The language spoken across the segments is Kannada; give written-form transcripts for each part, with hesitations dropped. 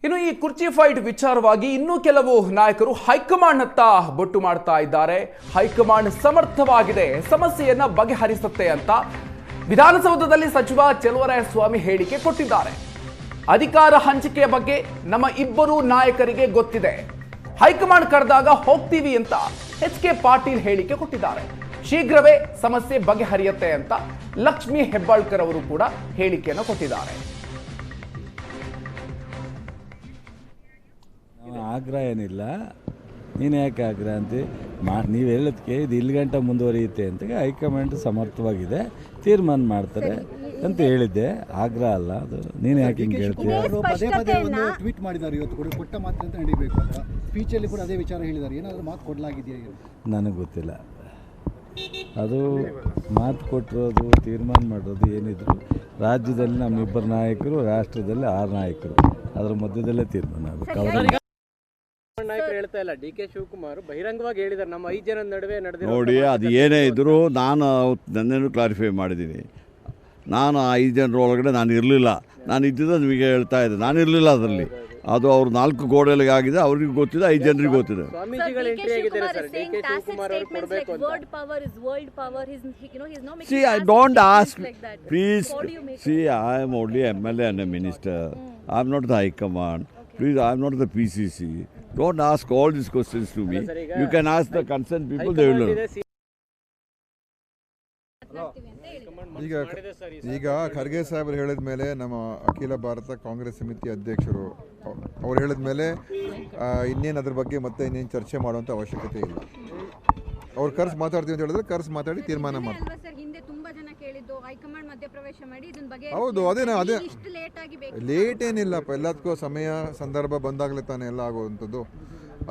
ಇನ್ನು ಈ ಕುರ್ಚಿ ಫೈಟ್ ವಿಚಾರವಾಗಿ ಇನ್ನೂ ಕೆಲವು ನಾಯಕರು ಹೈಕಮಾಂಡ್ ಹತ್ತ ಬೊಟ್ಟು ಮಾಡ್ತಾ ಇದ್ದಾರೆ. ಹೈಕಮಾಂಡ್ ಸಮರ್ಥವಾಗಿದೆ, ಸಮಸ್ಯೆಯನ್ನ ಬಗೆಹರಿಸುತ್ತೆ ಅಂತ ವಿಧಾನಸೌಧದಲ್ಲಿ ಸಚಿವ ಚೆಲುವರಾಯಸ್ವಾಮಿ ಹೇಳಿಕೆ ಕೊಟ್ಟಿದ್ದಾರೆ. ಅಧಿಕಾರ ಹಂಚಿಕೆಯ ಬಗ್ಗೆ ನಮ್ಮ ಇಬ್ಬರು ನಾಯಕರಿಗೆ ಗೊತ್ತಿದೆ, ಹೈಕಮಾಂಡ್ ಕರೆದಾಗ ಹೋಗ್ತೀವಿ ಅಂತ ಎಚ್.ಕೆ. ಪಾಟೀಲ್ ಹೇಳಿಕೆ ಕೊಟ್ಟಿದ್ದಾರೆ. ಶೀಘ್ರವೇ ಸಮಸ್ಯೆ ಬಗೆಹರಿಯುತ್ತೆ ಅಂತ ಲಕ್ಷ್ಮೀ ಹೆಬ್ಬಾಳ್ಕರ್ ಅವರು ಕೂಡ ಹೇಳಿಕೆಯನ್ನು ಕೊಟ್ಟಿದ್ದಾರೆ. ಆಗ್ರಹ ಏನಿಲ್ಲ, ನೀನು ಯಾಕೆ ಆಗ್ರಹ ಅಂತ ನೀವು ಹೇಳೋದಕ್ಕೆ ಇದು ಇಲ್ಲಿ ಗಂಟ ಮುಂದುವರಿಯುತ್ತೆ ಅಂತ ಹೈಕಮಾಂಡ್ ಸಮರ್ಥವಾಗಿದೆ, ತೀರ್ಮಾನ ಮಾಡ್ತಾರೆ ಅಂತ ಹೇಳಿದ್ದೆ. ಆಗ್ರಹ ಅಲ್ಲ ಅದು. ನೀನು ಯಾಕೆ ಹಿಂಗೆ ಹೇಳ್ತೀಯ? ಪದೇ ಪದೇ ಒಂದು ಟ್ವೀಟ್ ಮಾಡಿದ್ದಾರೆ, ಇವತ್ತು ಕೂಡ ಕೊಟ್ಟ ಮಾತು ಅಂತ ನಡೀಬೇಕು ಅಂತ. ಸ್ಪೀಚಲ್ಲಿ ಕೂಡ ಅದೇ ವಿಚಾರ ಹೇಳಿದ್ದಾರೆ. ಏನಾದರೂ ಮಾತು ಕೊಡಲಾಗಿದೆಯಾ? ನನಗೆ ಗೊತ್ತಿಲ್ಲ. ಅದು ಮಾತು ಕೊಟ್ಟಿರೋದು, ತೀರ್ಮಾನ ಮಾಡೋದು ಏನಿದ್ರು ರಾಜ್ಯದಲ್ಲಿ ನಮ್ಮಿಬ್ಬರು ನಾಯಕರು, ರಾಷ್ಟ್ರದಲ್ಲಿ 6 ನಾಯಕರು, ಅದರ ಮಧ್ಯದಲ್ಲೇ ತೀರ್ಮಾನ ಆಗಬೇಕು. ನಾಯಕರು ಹೇಳ್ತಾ ಇಲ್ಲ, ಡಿ.ಕೆ. ಶಿವಕುಮಾರ್ ಬಹಿರಂಗವಾಗಿ ಹೇಳಿದ್ದಾರೆ ನಮ್ಮ 5 ಜನ ನಡುವೆ ನಡೆದಿರೋ. ನೋಡಿ, ಅದು ಏನೇ ಇದ್ದರೂ ನಾನು ನನ್ನೇನು ಕ್ಲಾರಿಫೈ ಮಾಡಿದ್ದೀನಿ. ನಾನು 5 ಜನರ ಒಳಗಡೆ ನಾನು ಇರಲಿಲ್ಲ. ನಾನು ಇದ್ದಿದ್ದು ನಿಮಗೆ ಹೇಳ್ತಾ ಇದ್ದೆ, ನಾನು ಇರಲಿಲ್ಲ ಅದರಲ್ಲಿ. ಅದು ಅವ್ರು 4 ಗೋಡೆಗಳಿಗೆ ಆಗಿದೆ, ಅವ್ರಿಗೆ ಗೊತ್ತಿದೆ, 5 ಜನರಿಗೆ ಗೊತ್ತಿದೆ. ಸ್ವಾಮೀಜಿಗಳು ಎಂಟ್ರಿ ಆಗಿದ್ದಾರೆ ಸರ್, ಡಿ.ಕೆ. ಶಿವಕುಮಾರ್ ಅವರು ಕೊಡಬೇಕು ಅಂತ. See, I don't ask, please, see, I am only MLA and a minister. I am not the High Command. Please, I am not the PCC. Don't ask all these questions to me. You can ask the concerned people, they will know. ಈಗ ಖರ್ಗೆ ಸಾಹೇಬರು ಹೇಳಿದ ಮೇಲೆ ನಮ್ಮ ಅಖಿಲ ಭಾರತ ಕಾಂಗ್ರೆಸ್ ಸಮಿತಿ ಅಧ್ಯಕ್ಷರು ಅವ್ರು ಹೇಳಿದ ಮೇಲೆ ಇನ್ನೇನು ಅದ್ರ ಬಗ್ಗೆ ಮತ್ತೆ ಇನ್ನೇನು ಚರ್ಚೆ ಮಾಡುವಂಥ ಅವಶ್ಯಕತೆ ಇಲ್ಲ. ಅವ್ರು ಕರ್ಸ್ ಮಾತಾಡ್ತೀವಿ ಅಂತ ಹೇಳಿದ್ರೆ ಕರ್ಸ್ ಮಾತಾಡಿ ತೀರ್ಮಾನ ಮಾಡ್ತಾರೆ. ಹೌದು, ಅದೇ ಲೇಟ್ ಏನಿಲ್ಲಪ್ಪ, ಎಲ್ಲದಕ್ಕೂ ಸಮಯ ಸಂದರ್ಭ ಬಂದಾಗಲೇ ತಾನೇ ಎಲ್ಲ ಆಗುವಂಥದ್ದು.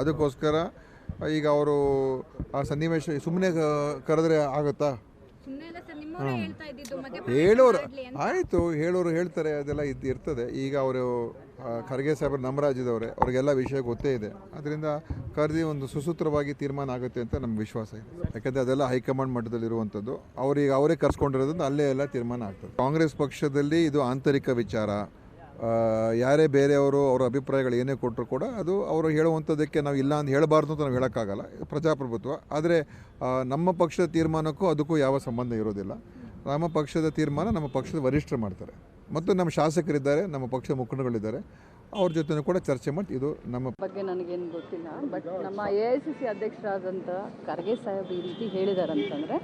ಅದಕ್ಕೋಸ್ಕರ ಈಗ ಅವರು ಆ ಸನ್ನಿವೇಶ ಸುಮ್ಮನೆ ಕರೆದ್ರೆ ಆಗುತ್ತಾ? ಹೇಳೋರು ಆಯಿತು, ಹೇಳೋರು ಹೇಳ್ತಾರೆ, ಅದೆಲ್ಲ ಇರ್ತದೆ. ಈಗ ಅವರು ಖರ್ಗೆ ಸಾಹೇಬರು ನಮ್ಮ ರಾಜ್ಯದವರೇ, ಅವ್ರಿಗೆಲ್ಲ ವಿಷಯ ಗೊತ್ತೇ ಇದೆ. ಅದರಿಂದ ಕರೆದಿ ಒಂದು ಸುಸೂತ್ರವಾಗಿ ತೀರ್ಮಾನ ಆಗುತ್ತೆ ಅಂತ ನಮ್ಗೆ ವಿಶ್ವಾಸ ಇದೆ. ಯಾಕಂದರೆ ಅದೆಲ್ಲ ಹೈಕಮಾಂಡ್ ಮಟ್ಟದಲ್ಲಿರುವಂಥದ್ದು. ಅವ್ರಿಗೆ ಅವರೇ ಕರ್ಸ್ಕೊಂಡಿರೋದ್ರಿಂದ ಅಲ್ಲೇ ಎಲ್ಲ ತೀರ್ಮಾನ ಆಗ್ತದೆ. ಕಾಂಗ್ರೆಸ್ ಪಕ್ಷದಲ್ಲಿ ಇದು ಆಂತರಿಕ ವಿಚಾರ. ಯಾರೇ ಬೇರೆಯವರು ಅವರ ಅಭಿಪ್ರಾಯಗಳು ಏನೇ ಕೊಟ್ಟರು ಕೂಡ ಅದು ಅವರು ಹೇಳುವಂಥದ್ದಕ್ಕೆ ನಾವು ಇಲ್ಲ ಅಂತ ಹೇಳಬಾರ್ದು ಅಂತ ನಾವು ಹೇಳೋಕ್ಕಾಗಲ್ಲ, ಪ್ರಜಾಪ್ರಭುತ್ವ. ಆದರೆ ನಮ್ಮ ಪಕ್ಷದ ತೀರ್ಮಾನಕ್ಕೂ ಅದಕ್ಕೂ ಯಾವ ಸಂಬಂಧ ಇರೋದಿಲ್ಲ. ನಮ್ಮ ಪಕ್ಷದ ತೀರ್ಮಾನ ನಮ್ಮ ಪಕ್ಷದ ವರಿಷ್ಠರು ಮಾಡ್ತಾರೆ, ಮತ್ತು ನಮ್ಮ ಶಾಸಕರಿದ್ದಾರೆ, ನಮ್ಮ ಪಕ್ಷದ ಮುಖಂಡಗಳಿದ್ದಾರೆ, ಅವ್ರ ಜೊತೆ ಕೂಡ ಚರ್ಚೆ ಮಾಡಿ ಇದು ನಮ್ಮ ಬಗ್ಗೆ ನನಗೇನು ಗೊತ್ತಿಲ್ಲ. ಬಟ್ ನಮ್ಮ AICC ಅಧ್ಯಕ್ಷರಾದಂಥ ಖರ್ಗೆ ಸಾಹೇಬ್ ಈ ರೀತಿ ಹೇಳಿದಾರಂತಂದರೆ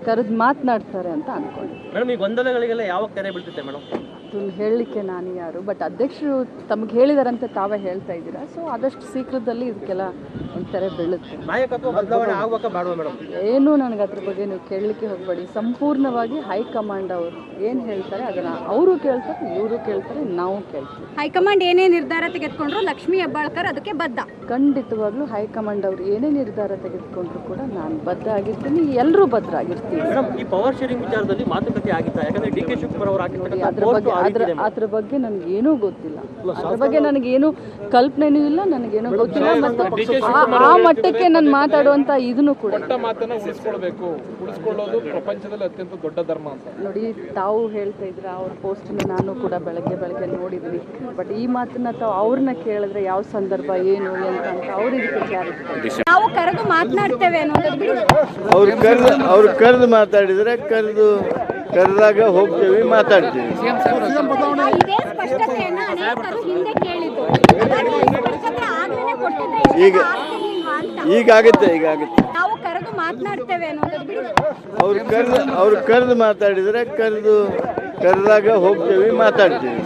ಕರೆದು ಮಾತನಾಡ್ತಾರೆ ಅಂತ ಅಂದ್ಕೊಂಡು. ಮೇಡಮ್, ಈ ಗೊಂದಲಗಳಿಗೆಲ್ಲ ಯಾವಾಗ ತೆರೆ ಬೀಳ್ತಿದೆ ಮೇಡಮ್? ಅದನ್ನು ಹೇಳಲಿಕ್ಕೆ ನಾನು ಯಾರು? ಬಟ್ ಅಧ್ಯಕ್ಷರು ತಮಗೆ ಹೇಳಿದಾರಂತೆ ತಾವೇ ಹೇಳ್ತಾ ಇದ್ದೀರಾ. ಸೊ ಆದಷ್ಟು ಶೀಘ್ರದಲ್ಲಿ ಇದಕ್ಕೆಲ್ಲ ಒಂದು ತೆರೆ ಬೀಳುತ್ತೆ. ನಾಯಕತ್ವ ಬದಲಾವಣೆ ಆಗಬೇಕಾ ಬೇಡವಾ ಮೇಡಮ್? ಏನು ನನಗೆ ಅದ್ರ ಬಗ್ಗೆ ನೀವು ಕೇಳಲಿಕ್ಕೆ ಹೋಗಬೇಡಿ. ಸಂಪೂರ್ಣವಾಗಿ ಹೈಕಮಾಂಡ್ ಅವರು ಏನು ಹೇಳ್ತಾರೆ ಅದನ್ನು ಅವರು ಕೇಳ್ತಾರೆ, ಇವರು ಕೇಳ್ತಾರೆ, ನಾವು ಕೇಳ್ತೀವಿ. ಹೈಕಮಾಂಡ್ ಏನೇ ನಿರ್ಧಾರ ತೆಗೆದುಕೊಂಡ್ರು ಲಕ್ಷ್ಮೀ ಹೆಬ್ಬಾಳ್ಕರ್ ಅದಕ್ಕೆ ಬದ್ಧ. ಖಂಡಿತವಾಗ್ಲೂ ಹೈಕಮಾಂಡ್ ಅವರು ಏನೇ ನಿರ್ಧಾರ ತೆಗೆದುಕೊಂಡ್ರು ಕೂಡ ನಾನು ಬದ್ಧ ಆಗಿರ್ತೀನಿ, ಎಲ್ಲರೂ ಬದ್ಧರಾಗಿರ್ತೀವಿ. ಈ ಪವರ್ ಶೇರಿಂಗ್ ವಿಚಾರದಲ್ಲಿ ಮಾತುಕತೆ ಆಗಿತ್ತಾ? ಯಾಕಂದ್ರೆ ಡಿ.ಕೆ. ಶಿವಕುಮಾರ್ ಅವರು ಅದ್ರ ಬಗ್ಗೆ ನನಗೇನೂ ಗೊತ್ತಿಲ್ಲ. ಅದ್ರ ಬಗ್ಗೆ ನನಗೇನು ಕಲ್ಪನೆನೂ ಇಲ್ಲ, ನನಗೇನು ಗೊತ್ತಿಲ್ಲ. ಮತ್ತು ಆ ಮಟ್ಟಕ್ಕೆ ನಾನು ಮಾತಾಡುವಂತ ಇದನ್ನು ಕೂಡ ನೋಡಿ, ತಾವು ಹೇಳ್ತಾ ಇದ್ರ ಅವ್ರ ಪೋಸ್ಟ್ನ ನಾನು ಕೂಡ ಬೆಳಗ್ಗೆ ನೋಡಿದ್ವಿ. ಬಟ್ ಈ ಮಾತನ್ನ ತಾವು ಅವ್ರನ್ನ ಕೇಳಿದ್ರೆ ಯಾವ ಸಂದರ್ಭ ಏನು ಅಂತ ಅವ್ರು ಇದಕ್ಕೆ ಕ್ಲಾರಿಟಿ. ನಾವು ಕರೆದು ಮಾತನಾಡ್ತೇವೆ ಅನ್ನೋದು ಅವ್ರು ಕರೆದು ಮಾತಾಡಿದರೆ ಕರೆದಾಗ ಹೋಗ್ತೀವಿ, ಮಾತಾಡ್ತೀವಿ. ಇದೇ ಸ್ಪಷ್ಟತೆಯನ್ನ ಅನೇಕರು ಹಿಂದೆ ಕೇಳಿದ್ದು. ಈಗಾಗುತ್ತೆ. ನಾವು ಕರೆದು ಮಾತನಾಡ್ತೇವೆ ಅನ್ನೋದು ಅವ್ರು ಕರೆದು ಮಾತಾಡಿದರೆ ಕರೆದಾಗ ಹೋಗ್ತೀವಿ, ಮಾತಾಡ್ತೀವಿ.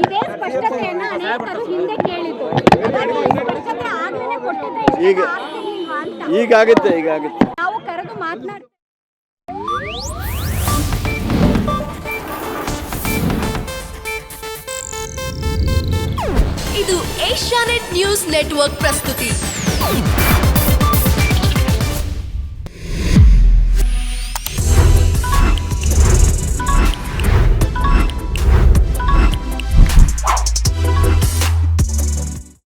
ಇದೇ ಸ್ಪಷ್ಟತೆಯನ್ನ ಅನೇಕರು ಹಿಂದೆ ಕೇಳಿದ್ದು. ಈಗಾಗುತ್ತೆ. ನಾವು ಕರೆದು ಮಾತನಾಡ್ತೇವೆ. ಇದು ಏಷ್ಯಾನೆಟ್ ನ್ಯೂಸ್ ನೆಟ್ವರ್ಕ್ ಪ್ರಸ್ತುತಿ.